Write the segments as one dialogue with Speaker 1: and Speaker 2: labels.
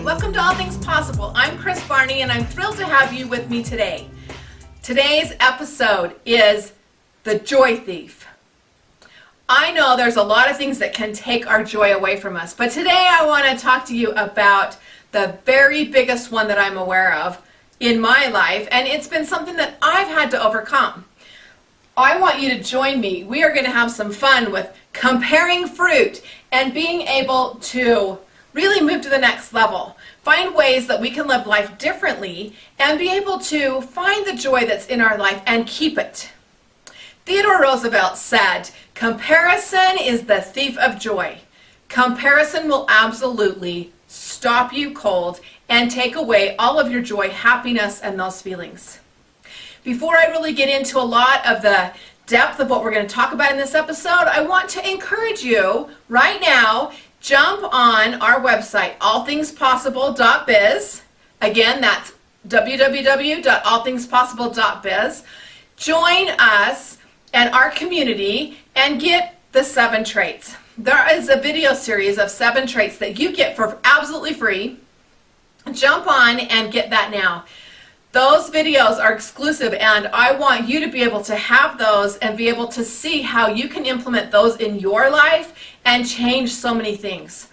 Speaker 1: Welcome to All Things Possible. I'm Kris, Barney, and I'm thrilled to have you with me today. Today's episode is the joy thief. I know there's a lot of things that can take our joy away from us, but today I want to talk to you about the very biggest one that I'm aware of in my life, and it's been something that I've had to overcome. I want you to join me. We are going to have some fun with comparing fruit and being able to really move to the next level. Find ways that we can live life differently and be able to find the joy that's in our life and keep it. Theodore Roosevelt said, "Comparison is the thief of joy." Comparison will absolutely stop you cold and take away all of your joy, happiness, and those feelings. Before I really get into a lot of the depth of what we're going to talk about in this episode, I want to encourage you right now, jump on our website, allthingspossible.biz. Again, that's www.allthingspossible.biz. Join us and our community and get the 7 traits. There is a video series of 7 traits that you get for absolutely free. Jump on and get that now. Those videos are exclusive, and I want you to be able to have those and be able to see how you can implement those in your life and change so many things.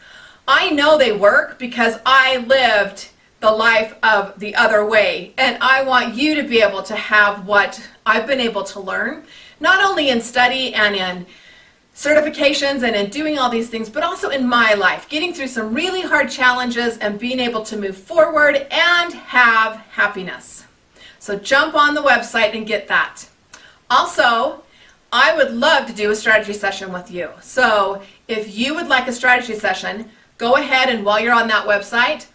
Speaker 1: I know they work because I lived the life of the other way, and I want you to be able to have what I've been able to learn, not only in study and in certifications and in doing all these things, but also in my life, getting through some really hard challenges and being able to move forward and have happiness. So jump on the website and get that. Also, I would love to do a strategy session with you. So if you would like a strategy session, go ahead and while you're on that website,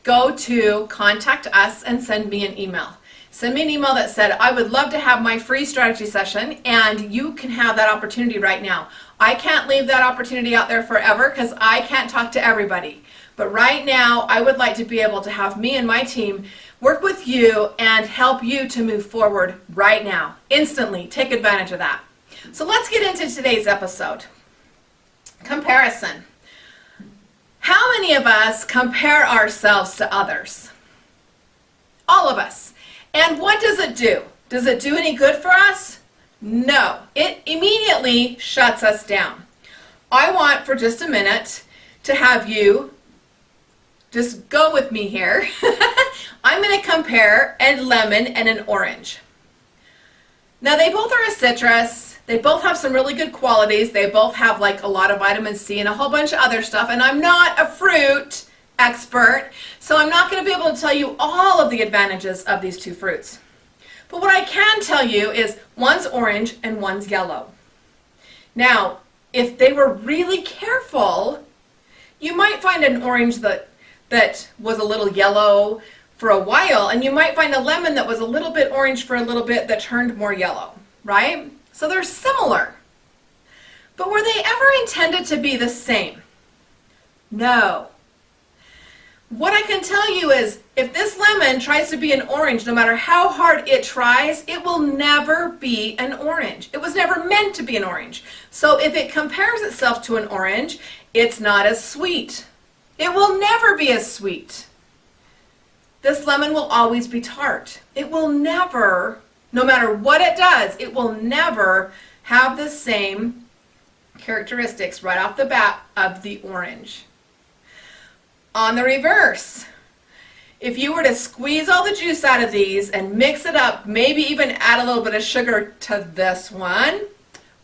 Speaker 1: go to Contact Us and send me an email. Send me an email that said, I would love to have my free strategy session, and you can have that opportunity right now. I can't leave that opportunity out there forever because I can't talk to everybody. But right now, I would like to be able to have me and my team work with you and help you to move forward right now, instantly. Take advantage of that. So let's get into today's episode. Comparison. How many of us compare ourselves to others? All of us. And what does it do? Does it do any good for us? No. It immediately shuts us down. I want for just a minute to have you just go with me here. I'm going to compare a lemon and an orange. Now they both are a citrus. They both have some really good qualities. They both have like a lot of vitamin C and a whole bunch of other stuff. And I'm not a fruit expert, so I'm not going to be able to tell you all of the advantages of these two fruits. But what I can tell you is one's orange and one's yellow. Now, if they were really careful, you might find an orange that was a little yellow for a while, and you might find a lemon that was a little bit orange for a little bit that turned more yellow, right? So they're similar. But were they ever intended to be the same? No. What I can tell you is if this lemon tries to be an orange, no matter how hard it tries, it will never be an orange. It was never meant to be an orange. So if it compares itself to an orange, it's not as sweet. It will never be as sweet. This lemon will always be tart. It will never, no matter what it does, it will never have the same characteristics right off the bat of the orange. On the reverse, if you were to squeeze all the juice out of these and mix it up, maybe even add a little bit of sugar to this one,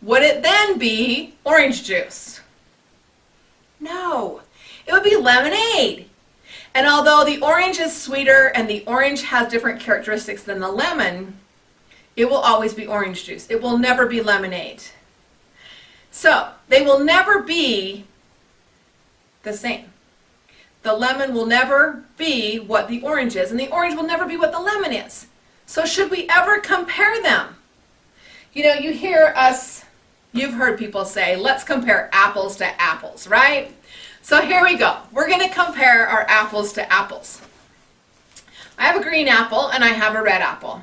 Speaker 1: would it then be orange juice? No, it would be lemonade. And although the orange is sweeter and the orange has different characteristics than the lemon, it will always be orange juice. It will never be lemonade. So they will never be the same. the lemon will never be what the orange is, and the orange will never be what the lemon is. So should we ever compare them? You know, you've heard people say, let's compare apples to apples, right? So here we go. We're going to compare our apples to apples. I have a green apple and I have a red apple.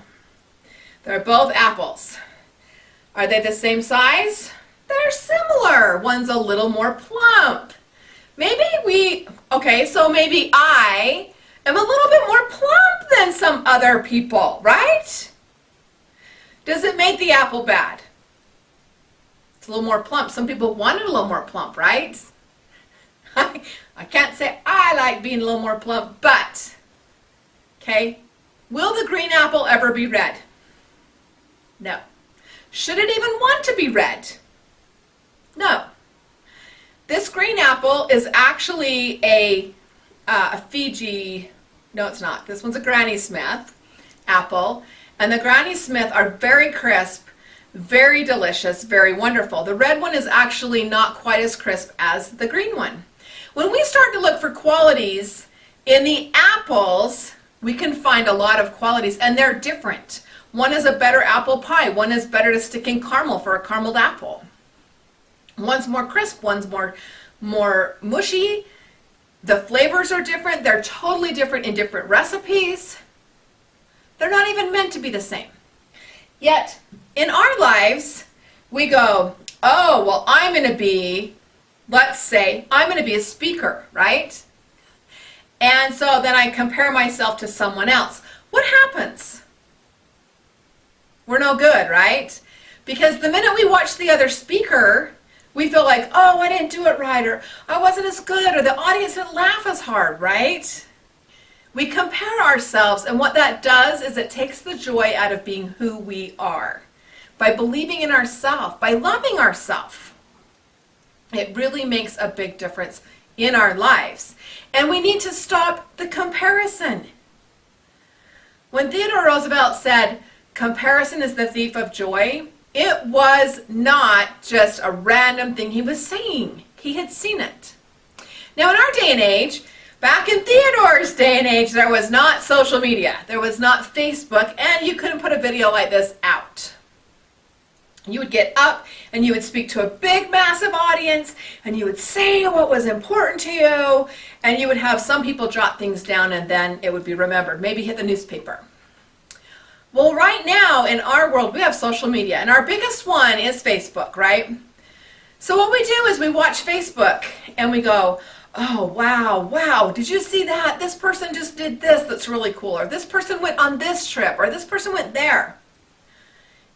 Speaker 1: They're both apples. Are they the same size? They're similar. One's a little more plump. Maybe I am a little bit more plump than some other people, right? Does it make the apple bad? It's a little more plump. Some people want it a little more plump, right? I can't say I like being a little more plump, but, okay, will the green apple ever be red? No. Should it even want to be red? No. This green apple is actually a Fiji, no it's not, this one's a Granny Smith apple, and the Granny Smith are very crisp, very delicious, very wonderful. The red one is actually not quite as crisp as the green one. When we start to look for qualities in the apples, we can find a lot of qualities, and they're different. One is a better apple pie. One is better to stick in caramel for a carameled apple. One's more crisp, one's more mushy. The flavors are different. They're totally different in different recipes. They're not even meant to be the same. Yet, in our lives, we go, oh, well, I'm going to be, let's say, I'm going to be a speaker, right? And so then I compare myself to someone else. What happens? We're no good, right? Because the minute we watch the other speaker, we feel like, oh, I didn't do it right, or I wasn't as good, or the audience didn't laugh as hard, right? We compare ourselves, and what that does is it takes the joy out of being who we are. By believing in ourselves, by loving ourselves. It really makes a big difference in our lives. And we need to stop the comparison. When Theodore Roosevelt said, comparison is the thief of joy, it was not just a random thing he was saying. He had seen it. Now in our day and age, back in Theodore's day and age, there was not social media. There was not Facebook, and you couldn't put a video like this out. You would get up and you would speak to a big, massive audience, and you would say what was important to you, and you would have some people jot things down, and then it would be remembered. Maybe hit the newspaper. Well, right now in our world, we have social media, and our biggest one is Facebook, right? So what we do is we watch Facebook, and we go, oh, wow, did you see that? This person just did this that's really cool, or this person went on this trip, or this person went there.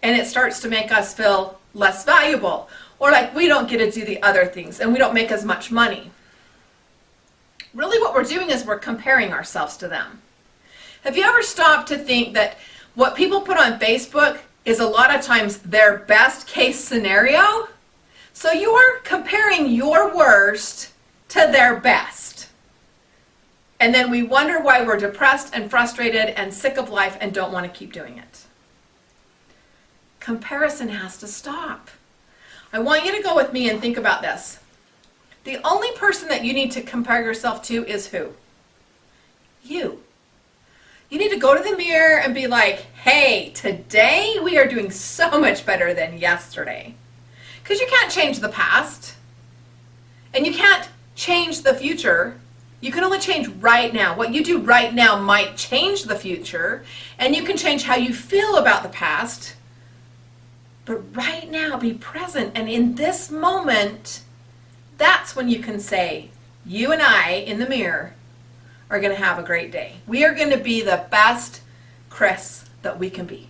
Speaker 1: And it starts to make us feel less valuable, or like we don't get to do the other things, and we don't make as much money. Really what we're doing is we're comparing ourselves to them. Have you ever stopped to think that what people put on Facebook is a lot of times their best case scenario? So you are comparing your worst to their best. And then we wonder why we're depressed and frustrated and sick of life and don't want to keep doing it. Comparison has to stop. I want you to go with me and think about this. The only person that you need to compare yourself to is who? You. You need to go to the mirror and be like, hey, today we are doing so much better than yesterday. Because you can't change the past. And you can't change the future. You can only change right now. What you do right now might change the future. And you can change how you feel about the past. But right now, be present. And in this moment, that's when you can say, you and I in the mirror are going to have a great day. We are going to be the best Kris that we can be.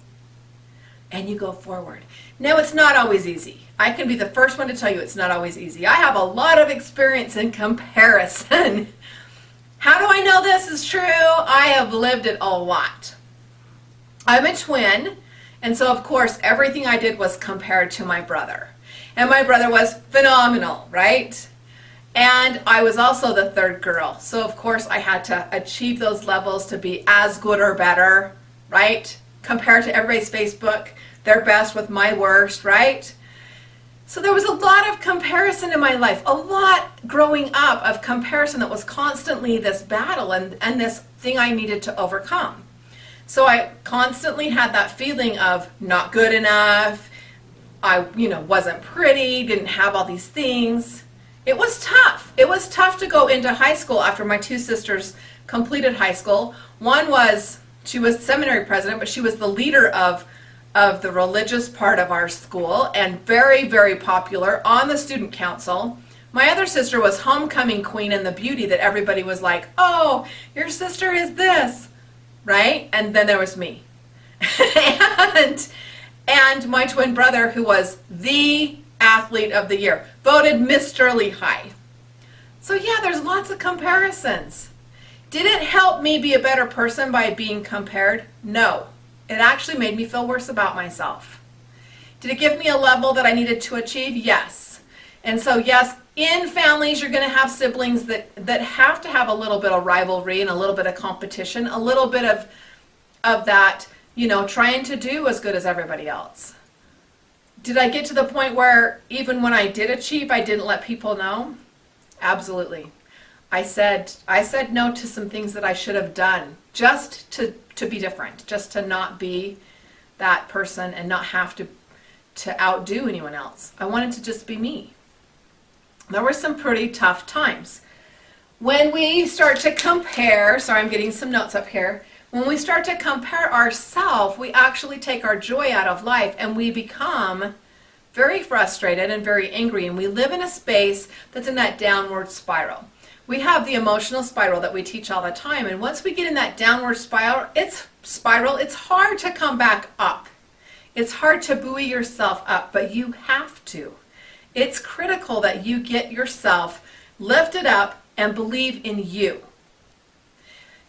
Speaker 1: And you go forward. Now, it's not always easy. I can be the first one to tell you it's not always easy. I have a lot of experience in comparison. How do I know this is true? I have lived it a lot. I'm a twin. And so, of course, everything I did was compared to my brother. And my brother was phenomenal, right? And I was also the third girl. So, of course, I had to achieve those levels to be as good or better, right? Compared to everybody's Facebook, their best with my worst, right? So there was a lot of comparison in my life, a lot growing up of comparison that was constantly this battle and this thing I needed to overcome. So I constantly had that feeling of not good enough. I, wasn't pretty, didn't have all these things. It was tough. It was tough to go into high school after my two sisters completed high school. She was seminary president, but she was the leader of the religious part of our school and very, very popular on the student council. My other sister was homecoming queen and the beauty that everybody was like, oh, your sister is this, right? And then there was me. and my twin brother, who was the athlete of the year, voted Mr. Lehigh. So yeah, there's lots of comparisons. Did it help me be a better person by being compared? No. It actually made me feel worse about myself. Did it give me a level that I needed to achieve? Yes. And so yes, in families you're going to have siblings that have to have a little bit of rivalry and a little bit of competition, a little bit of that, trying to do as good as everybody else. Did I get to the point where even when I did achieve, I didn't let people know? Absolutely. I said no to some things that I should have done just to be different, just to not be that person and not have to outdo anyone else. I wanted to just be me. There were some pretty tough times. When we start to compare, sorry, I'm getting some notes up here. When we start to compare ourselves, we actually take our joy out of life and we become very frustrated and very angry, and we live in a space that's in that downward spiral. We have the emotional spiral that we teach all the time, and once we get in that downward spiral, it's hard to come back up. It's hard to buoy yourself up, but you have to. It's critical that you get yourself lifted up and believe in you.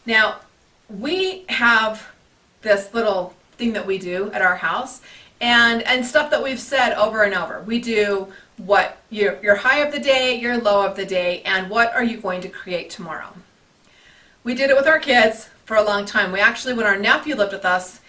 Speaker 1: Now, we have this little thing that we do at our house, and stuff that we've said over and over. We do what your high of the day, your low of the day, and what are you going to create tomorrow. We did it with our kids for a long time. We actually, when our nephew lived with us,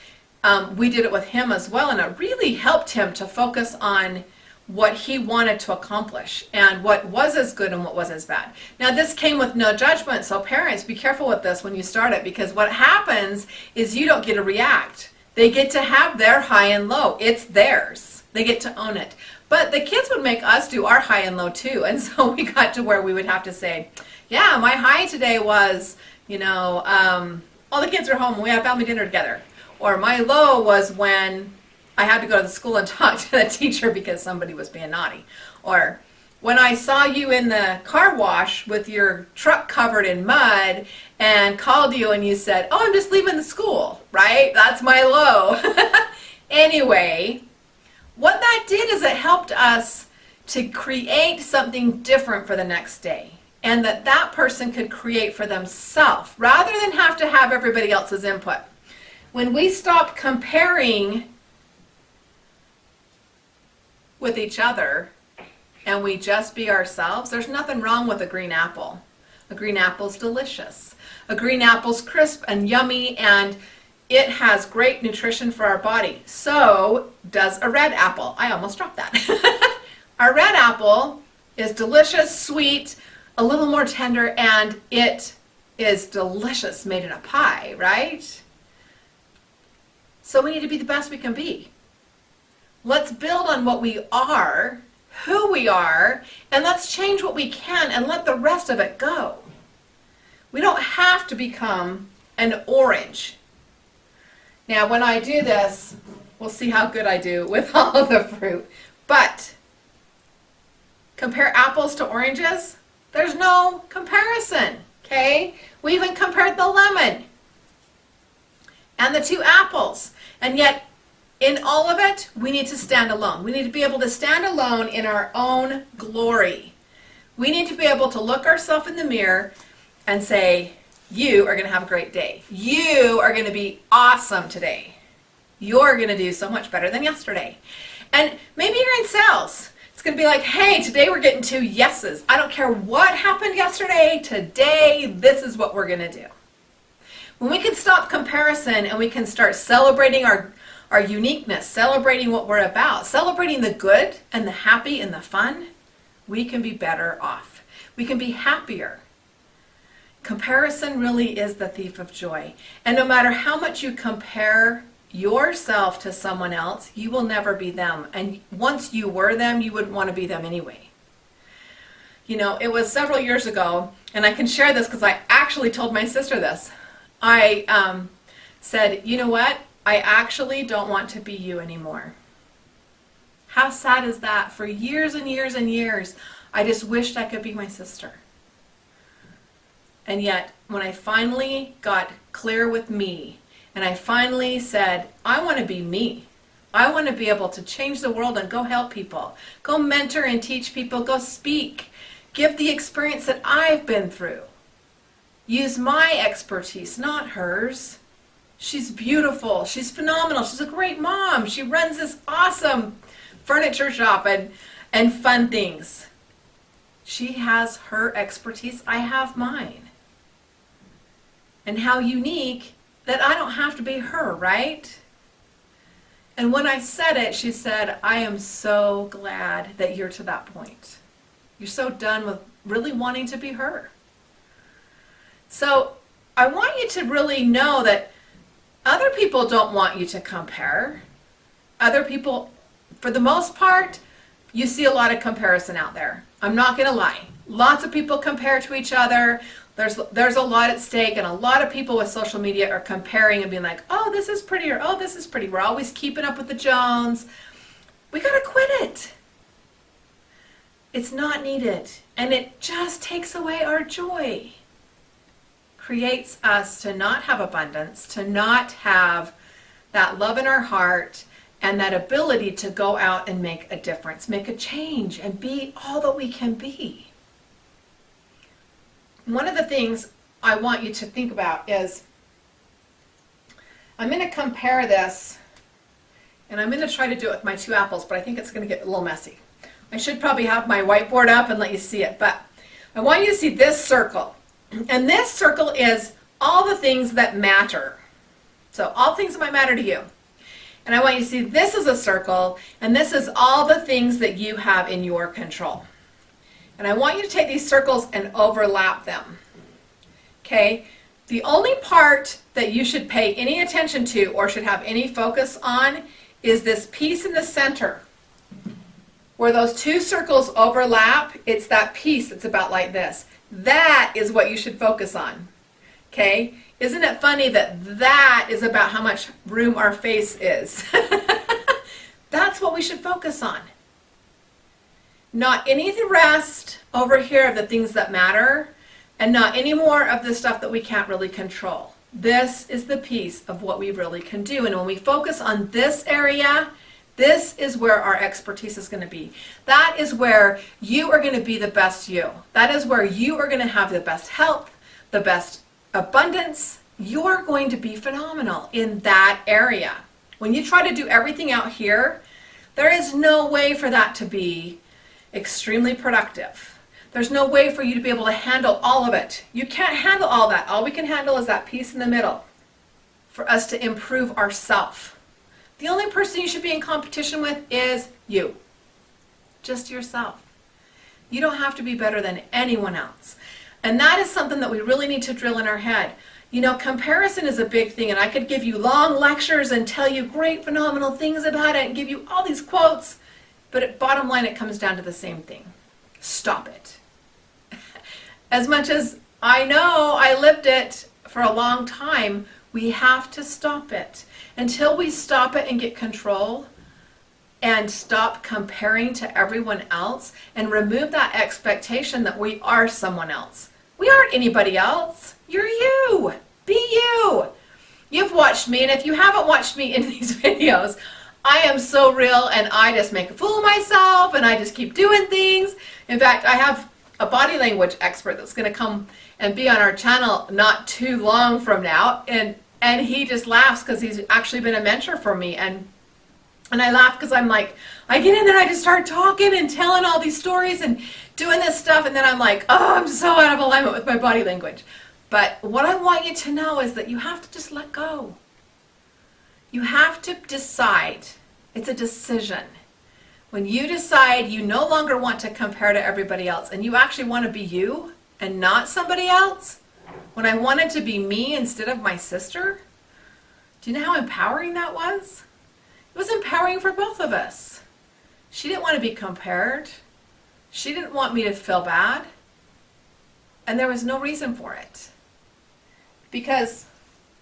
Speaker 1: we did it with him as well, and it really helped him to focus on what he wanted to accomplish and what was as good and what was as bad. Now, this came with no judgment, so parents, be careful with this when you start it, because what happens is you don't get to react. They get to have their high and low. It's theirs. They get to own it. But the kids would make us do our high and low too, and so we got to where we would have to say, yeah, my high today was, all the kids are home and we had family dinner together. Or my low was when I had to go to the school and talk to the teacher because somebody was being naughty. Or when I saw you in the car wash with your truck covered in mud and called you and you said, oh, I'm just leaving the school, right? That's my low. Anyway, what that did is it helped us to create something different for the next day, and that person could create for themselves rather than have to have everybody else's input. When we stop comparing with each other and we just be ourselves, there's nothing wrong with a green apple. A green apple's delicious. A green apple's crisp and yummy, and it has great nutrition for our body. So does a red apple. I almost dropped that. Our red apple is delicious, sweet, a little more tender, and it is delicious made in a pie, right? So we need to be the best we can be. Let's build on what we are, who we are, and let's change what we can and let the rest of it go. We don't have to become an orange. Now, when I do this, we'll see how good I do with all of the fruit. But compare apples to oranges, there's no comparison, okay? We even compared the lemon and the two apples. And yet, in all of it, we need to stand alone. We need to be able to stand alone in our own glory. We need to be able to look ourselves in the mirror and say, you are going to have a great day. You are going to be awesome today. You're going to do so much better than yesterday. And maybe you're in sales. It's going to be like, hey, today we're getting 2 yeses. I don't care what happened yesterday. Today, this is what we're going to do. When we can stop comparison and we can start celebrating our uniqueness, celebrating what we're about, celebrating the good and the happy and the fun, we can be better off. We can be happier. Comparison really is the thief of joy. And no matter how much you compare yourself to someone else, you will never be them. And once you were them, you wouldn't want to be them anyway. You know, it was several years ago, and I can share this because I actually told my sister this. I said, you know what? I actually don't want to be you anymore. How sad is that? For years and years and years, I just wished I could be my sister. And yet, when I finally got clear with me, and I finally said, I want to be me. I want to be able to change the world and go help people. Go mentor and teach people. Go speak. Give the experience that I've been through. Use my expertise, not hers. She's beautiful. She's phenomenal. She's a great mom. She runs this awesome furniture shop and fun things. She has her expertise. I have mine. And how unique that I don't have to be her, right? And when I said it, she said, I am so glad that you're to that point. You're so done with really wanting to be her. So I want you to really know that other people don't want you to compare. Other people, for the most part, you see a lot of comparison out there. I'm not going to lie. Lots of people compare to each other. There's a lot at stake, and a lot of people with social media are comparing and being like, oh, this is pretty, or oh, this is pretty. We're always keeping up with the Jones. We got to quit it. It's not needed, and it just takes away our joy. Creates us to not have abundance, to not have that love in our heart, and that ability to go out and make a difference, make a change, and be all that we can be. One of the things I want you to think about is, I'm going to compare this, and I'm going to try to do it with my two apples, but I think it's going to get a little messy. I should probably have my whiteboard up and let you see it, but I want you to see this circle. And this circle is all the things that matter. So all things that might matter to you. And I want you to see this is a circle, and this is all the things that you have in your control. And I want you to take these circles and overlap them. Okay? The only part that you should pay any attention to or should have any focus on is this piece in the center. Where those two circles overlap, it's that piece that's about like this. That is what you should focus on. Okay? Isn't it funny that that is about how much room our face is? That's what we should focus on. Not any of the rest over here of the things that matter, and not any more of the stuff that we can't really control. This is the piece of what we really can do. And when we focus on this area, this is where our expertise is going to be. That is where you are going to be the best you. That is where you are going to have the best health, the best abundance. You're going to be phenomenal in that area. When you try to do everything out here, there is no way for that to be extremely productive. There's no way for you to be able to handle all of it. You can't handle all that. All we can handle is that piece in the middle for us to improve ourselves. The only person you should be in competition with is you. Just yourself. You don't have to be better than anyone else. And that is something that we really need to drill in our head. You know, comparison is a big thing, and I could give you long lectures and tell you great, phenomenal things about it and give you all these quotes, but at bottom line, it comes down to the same thing. Stop it. As much as I know I lived it for a long time, we have to stop it. Until we stop it and get control and stop comparing to everyone else and remove that expectation that we are someone else. We aren't anybody else. You're you. Be you. You've watched me, and if you haven't watched me in these videos, I am so real, and I just make a fool of myself, and I just keep doing things. In fact, I have a body language expert that's going to come and be on our channel not too long from now, and he just laughs because he's actually been a mentor for me, and I laugh because I'm like, I get in there, I just start talking and telling all these stories and doing this stuff, and then I'm like, oh, I'm so out of alignment with my body language. But what I want you to know is that you have to just let go. You have to decide. It's a decision. When you decide you no longer want to compare to everybody else and you actually want to be you and not somebody else, when I wanted to be me instead of my sister, do you know how empowering that was? It was empowering for both of us. She didn't want to be compared. She didn't want me to feel bad. And there was no reason for it. Because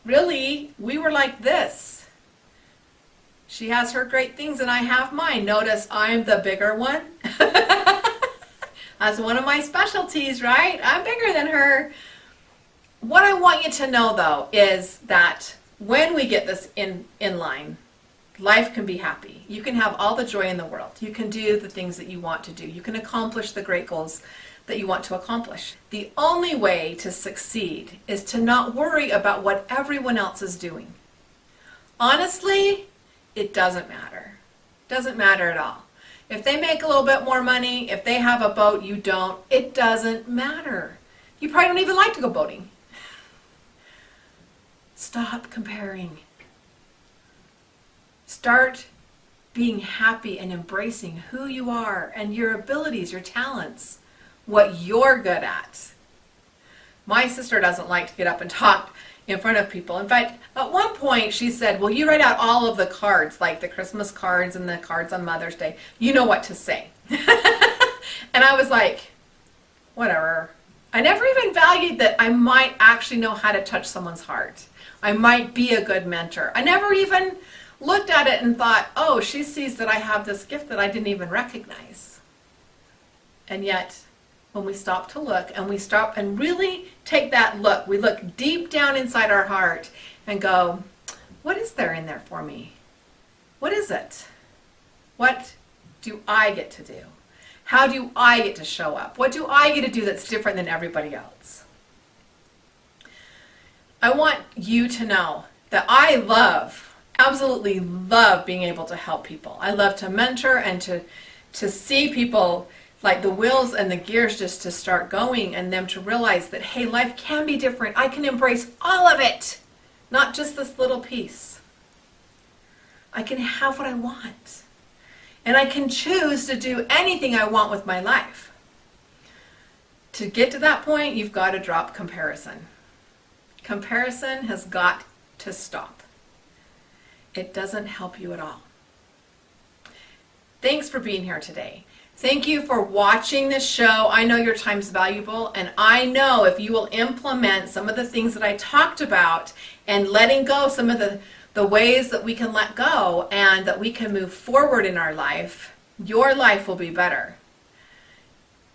Speaker 1: really, we were like this. She has her great things and I have mine. Notice I'm the bigger one. That's one of my specialties, right? I'm bigger than her. What I want you to know, though, is that when we get this in line, life can be happy. You can have all the joy in the world. You can do the things that you want to do. You can accomplish the great goals that you want to accomplish. The only way to succeed is to not worry about what everyone else is doing. Honestly, it doesn't matter. It doesn't matter at all. If they make a little bit more money, if they have a boat, you don't, it doesn't matter. You probably don't even like to go boating. Stop comparing. Start being happy and embracing who you are and your abilities, your talents, what you're good at. My sister doesn't like to get up and talk in front of people. In fact, at one point she said, well, you write out all of the cards, like the Christmas cards and the cards on Mother's Day. You know what to say. And I was like, whatever. I never even valued that I might actually know how to touch someone's heart. I might be a good mentor. I never even looked at it and thought, oh, she sees that I have this gift that I didn't even recognize. And yet, when we stop to look and we stop and really take that look, we look deep down inside our heart and go, what is there in there for me? What is it? What do I get to do? How do I get to show up? What do I get to do that's different than everybody else? I want you to know that I absolutely love being able to help people. I love to mentor and to see people, like the wheels and the gears just to start going and them to realize that, hey, life can be different. I can embrace all of it, not just this little piece. I can have what I want. And I can choose to do anything I want with my life. To get to that point, you've got to drop comparison. Comparison has got to stop. It doesn't help you at all. Thanks for being here today. Thank you for watching this show. I know your time's valuable, and I know if you will implement some of the things that I talked about and letting go some of the ways that we can let go and that we can move forward in our life, your life will be better.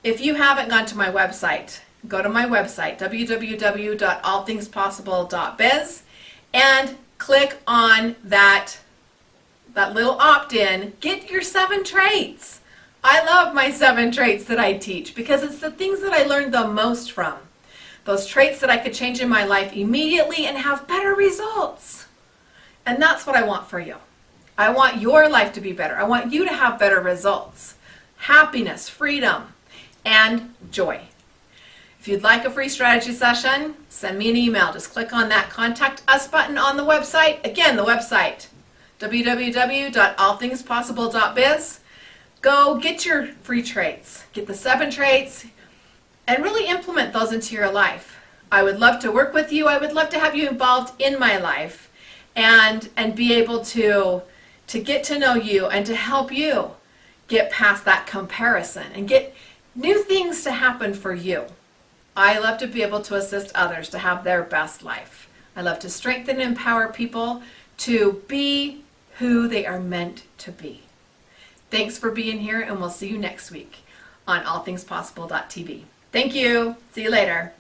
Speaker 1: If you haven't gone to my website, go to my website, www.allthingspossible.biz, and click on that little opt-in. Get your 7 traits. I love my 7 traits that I teach because it's the things that I learned the most from. Those traits that I could change in my life immediately and have better results. And that's what I want for you. I want your life to be better. I want you to have better results. Happiness, freedom, and joy. If you'd like a free strategy session, send me an email. Just click on that Contact Us button on the website. Again, the website, www.allthingspossible.biz. Go get your free traits. Get the 7 traits and really implement those into your life. I would love to work with you. I would love to have you involved in my life and be able to get to know you and to help you get past that comparison and get new things to happen for you. I love to be able to assist others to have their best life. I love to strengthen and empower people to be who they are meant to be. Thanks for being here, and we'll see you next week on allthingspossible.tv. Thank you. See you later.